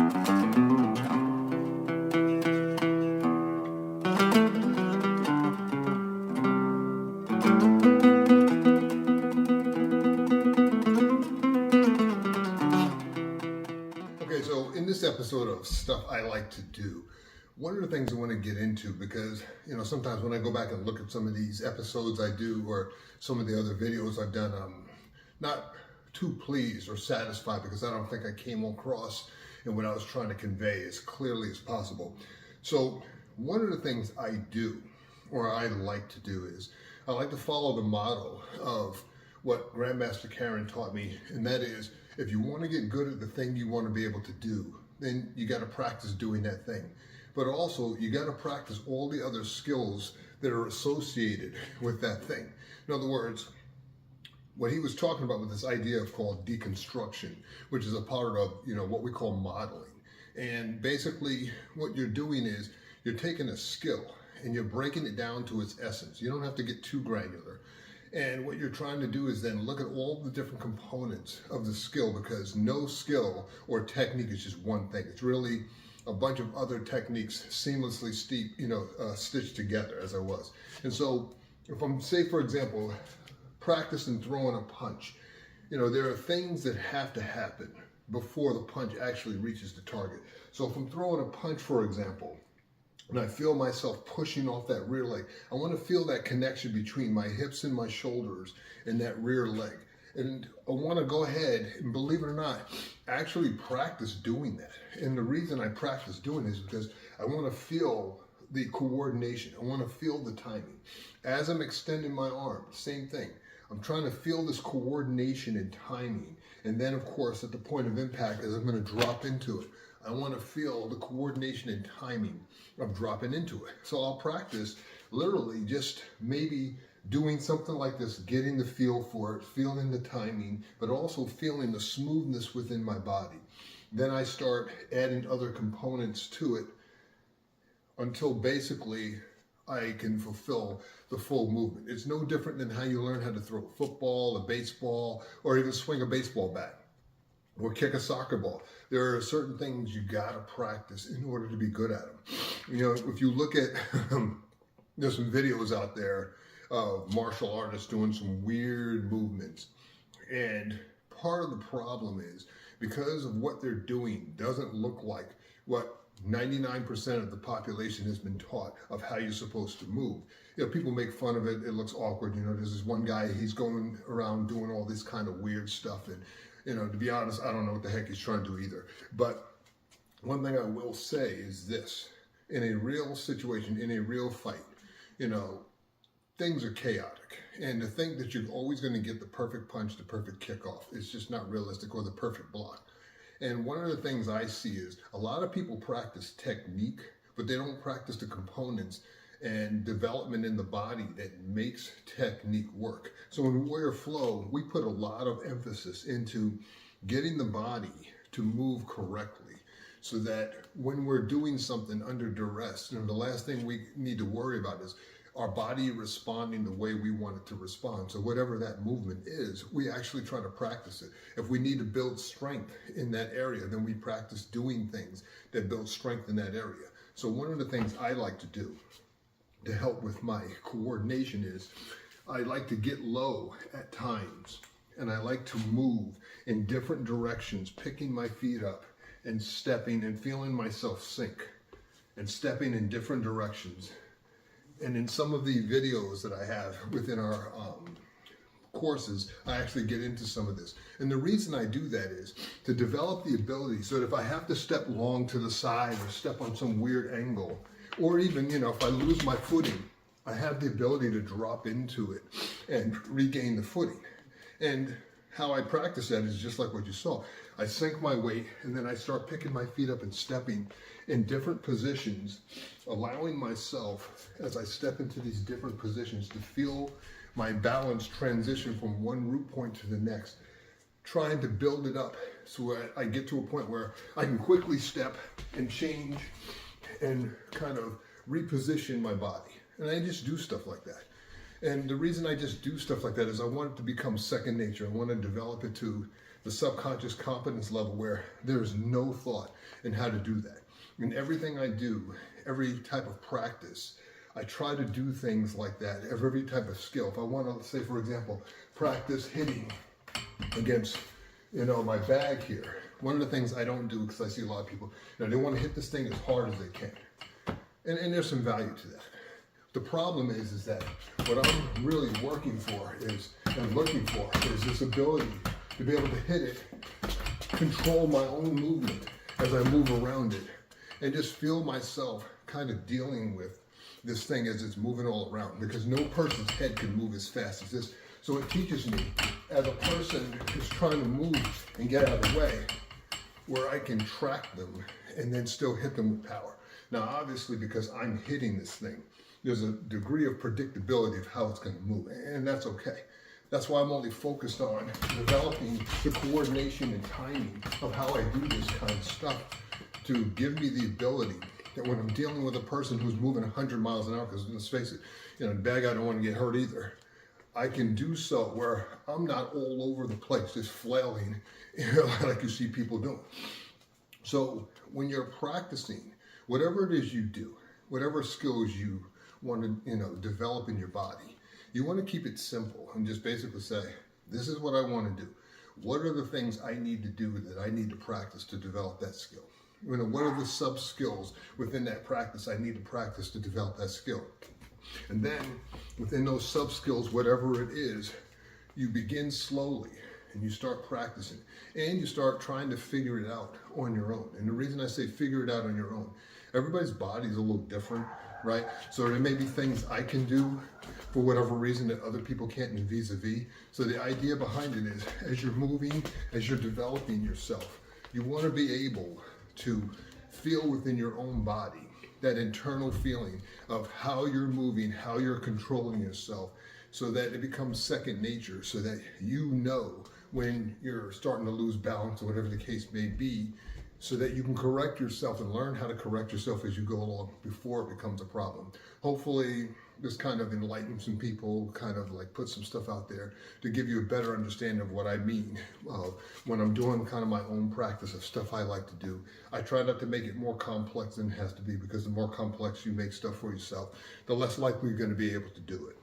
Okay, so in this episode of Stuff I Like to Do, one of the things I want to get into, because, sometimes when I go back and look at some of these episodes I do or some of the other videos I've done, I'm not too pleased or satisfied because I don't think I came across and what I was trying to convey as clearly as possible. So one of the things I do, or I like to do, is I like to follow the model of what Grandmaster Karen taught me, and that is, if you want to get good at the thing you want to be able to do, then you got to practice doing that thing. But also, you got to practice all the other skills that are associated with that thing. In other words, what he was talking about with this idea of called deconstruction, which is a part of, what we call modeling. And basically, what you're doing is you're taking a skill and you're breaking it down to its essence. You don't have to get too granular. And what you're trying to do is then look at all the different components of the skill, because no skill or technique is just one thing. It's really a bunch of other techniques seamlessly stitched together, as I was. And so if I'm, say, for example, practicing throwing a punch, there are things that have to happen before the punch actually reaches the target. So if I'm throwing a punch, for example, and I feel myself pushing off that rear leg, I want to feel that connection between my hips and my shoulders and that rear leg. And I want to go ahead and, believe it or not, actually practice doing that. And the reason I practice doing this is because I want to feel the coordination. I want to feel the timing. As I'm extending my arm, same thing. I'm trying to feel this coordination and timing. And then, of course, at the point of impact, as I'm going to drop into it, I want to feel the coordination and timing of dropping into it. So I'll practice literally just maybe doing something like this, getting the feel for it, feeling the timing, but also feeling the smoothness within my body. Then I start adding other components to it until basically I can fulfill the full movement. It's no different than how you learn how to throw a football, a baseball, or even swing a baseball bat or kick a soccer ball. There are certain things you gotta practice in order to be good at them. If you look at, there's some videos out there of martial artists doing some weird movements. And part of the problem is because of what they're doing doesn't look like what 99% of the population has been taught of how you're supposed to move. People make fun of it. It looks awkward. There's this one guy, he's going around doing all this kind of weird stuff. And, to be honest, I don't know what the heck he's trying to do either. But one thing I will say is this: in a real situation, in a real fight, things are chaotic. And to think that you're always going to get the perfect punch, the perfect kickoff, is just not realistic, or the perfect block. And one of the things I see is a lot of people practice technique, but they don't practice the components and development in the body that makes technique work. So in Warrior Flow, we put a lot of emphasis into getting the body to move correctly, so that when we're doing something under duress, the last thing we need to worry about is our body responding the way we want it to respond. So whatever that movement is, we actually try to practice it. If we need to build strength in that area, then we practice doing things that build strength in that area. So one of the things I like to do to help with my coordination is I like to get low at times, and I like to move in different directions, picking my feet up and stepping and feeling myself sink and stepping in different directions. And in some of the videos that I have within our courses, I actually get into some of this. And the reason I do that is to develop the ability so that if I have to step long to the side or step on some weird angle, or even, if I lose my footing, I have the ability to drop into it and regain the footing. And how I practice that is just like what you saw. I sink my weight, and then I start picking my feet up and stepping in different positions, allowing myself, as I step into these different positions, to feel my balance transition from one root point to the next, trying to build it up so I get to a point where I can quickly step and change and kind of reposition my body. And I just do stuff like that. And the reason I just do stuff like that is I want it to become second nature. I want to develop it to the subconscious competence level where there's no thought in how to do that. In everything I do, every type of practice, I try to do things like that. Every type of skill. If I want to, say for example, practice hitting against, my bag here. One of the things I don't do, because I see a lot of people, they want to hit this thing as hard as they can. And there's some value to that. The problem is that what I'm really working for and looking for is this ability to be able to hit it, control my own movement as I move around it, and just feel myself kind of dealing with this thing as it's moving all around, because no person's head can move as fast as this. So it teaches me, as a person who's trying to move and get out of the way, where I can track them and then still hit them with power. Now, obviously, because I'm hitting this thing, there's a degree of predictability of how it's going to move, and that's okay. That's why I'm only focused on developing the coordination and timing of how I do this kind of stuff to give me the ability that when I'm dealing with a person who's moving 100 miles an hour, because let's face it, the bad guy don't want to get hurt either, I can do so where I'm not all over the place, just flailing, like you see people doing. So when you're practicing, whatever it is you do, whatever skills you want to, develop in your body, you want to keep it simple and just basically say, this is what I want to do. What are the things I need to do that I need to practice to develop that skill? What are the sub skills within that practice I need to practice to develop that skill? And then within those sub skills, whatever it is, you begin slowly and you start practicing and you start trying to figure it out on your own. And the reason I say figure it out on your own, everybody's body is a little different, right? So there may be things I can do for whatever reason that other people can't, and vis-a-vis. So the idea behind it is, as you're moving, as you're developing yourself, you want to be able to feel within your own body that internal feeling of how you're moving, how you're controlling yourself, so that it becomes second nature, so that when you're starting to lose balance or whatever the case may be, so that you can correct yourself and learn how to correct yourself as you go along before it becomes a problem. Hopefully this kind of enlightens some people, kind of like put some stuff out there to give you a better understanding of what I mean when I'm doing kind of my own practice of stuff I like to do. I try not to make it more complex than it has to be, because the more complex you make stuff for yourself, the less likely you're going to be able to do it.